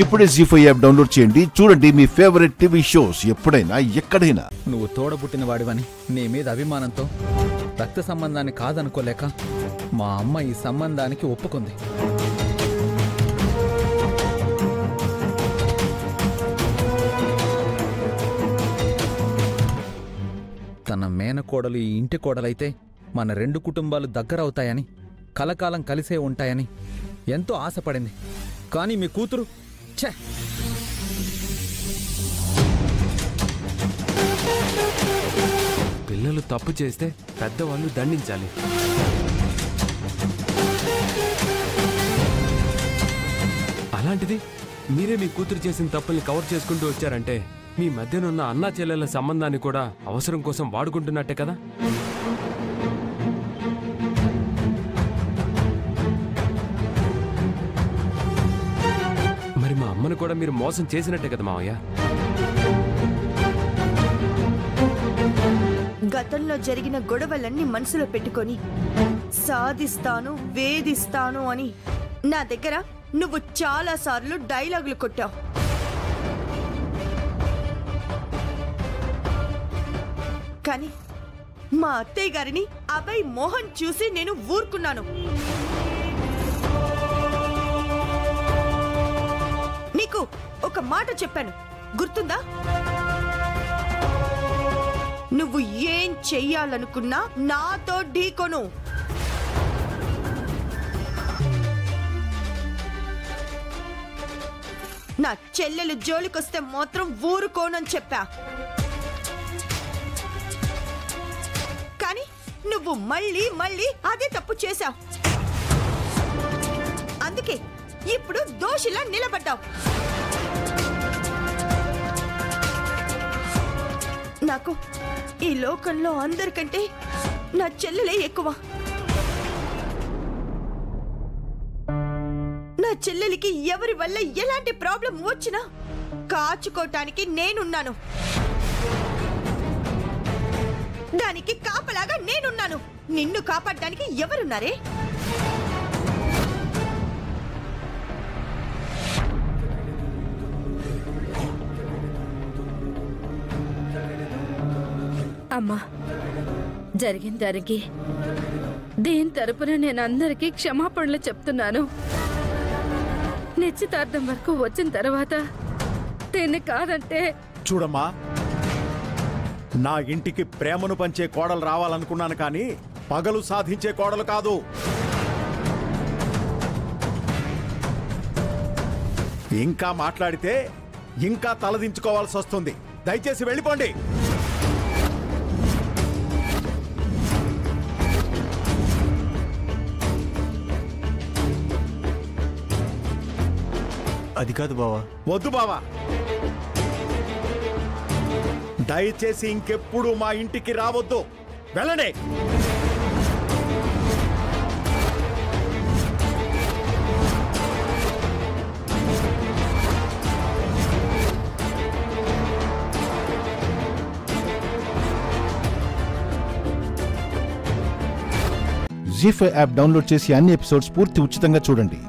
ఇప్పుడే జీ5 app download చేయండి. చూడండి మీ ఫేవరెట్ టీవీ షోస్ ఎప్పుడైనా ఎక్కడైనా. నువ్వు తోడబుట్టిన వాడివని నీ మీద అభిమానంతో రక్త సంబంధాన్ని కాదనుకోలేక మా అమ్మ ఈ సంబంధానికి ఒప్పుకుంది. తన మేనకోడలు ఈ ఇంటి కోడలైతే మన రెండు కుటుంబాలు దగ్గరవుతాయని, కలకాలం కలిసే ఉంటాయని ఎంతో ఆశపడింది. కానీ మీ కూతురు ఛే! పిల్లలు తప్పు చేస్తే పెద్దవాళ్ళు దండించాలి. అలాంటిది మీరే మీ కూతురు చేసిన తప్పుల్ని కవర్ చేసుకుంటూ వచ్చారంటే మీ మధ్యనున్న అన్నా చెల్లెల సంబంధాన్ని కూడా అవసరం కోసం వాడుకుంటున్నట్టే కదా. మరి మా అమ్మను కూడా మీరు మోసం చేసినట్టే కదా మావయ్య. గతంలో జరిగిన గొడవలన్నీ మనసులో పెట్టుకొని సాధిస్తాను, వేధిస్తాను అని నా దగ్గర నువ్వు చాలా సార్లు డైలాగులు కొట్టావు. కానీ మా అత్తయ్య గారిని అభయ్ మోహన్ చూసి నేను ఊరుకున్నాను. నీకు ఒక మాట చెప్పాను, గుర్తుందా? నువ్వు ఏం చెయ్యాలనుకున్నా నాతో ఢీకొను. నా చెల్లెలు జోలికొస్తే మాత్రం ఊరుకోనని చెప్పా. కానీ నువ్వు మళ్ళీ మళ్ళీ అదే తప్పు చేశావు. అందుకే ఇప్పుడు దోషిలా నిలబడ్డావు. నాకు ఈ లోకంలో అందరికంటే నా చెల్లెలే ఎక్కువ. నా చెల్లెలికి ఎవరి వల్ల ఎలాంటి ప్రాబ్లం వచ్చినా కాచుకోవటానికి నేనున్నాను. దానికి కాపలాగా నేనున్నాను. నిన్ను కాపాడడానికి ఎవరున్నారే? అమ్మా, జరిగి దీని తరపున నేను అందరికీ క్షమాపణలు చెప్తున్నాను. నిశ్చితార్థం వరకు వచ్చిన తర్వాత దీన్ని కాదంటే. చూడమ్మా, నా ఇంటికి ప్రేమను పంచే కోడలు రావాలనుకున్నాను, కానీ పగలు సాధించే కోడలు కాదు. ఇంకా మాట్లాడితే ఇంకా తలదించుకోవాల్సి వస్తుంది. దయచేసి వెళ్ళిపోండి. అది కాదు బావా. వద్దు బావా, దయచేసి ఇంకెప్పుడు మా ఇంటికి రావద్దు. వెళ్ళండి. జీ5 యాప్ డౌన్లోడ్ చేసి అన్ని ఎపిసోడ్స్ పూర్తి ఉచితంగా చూడండి.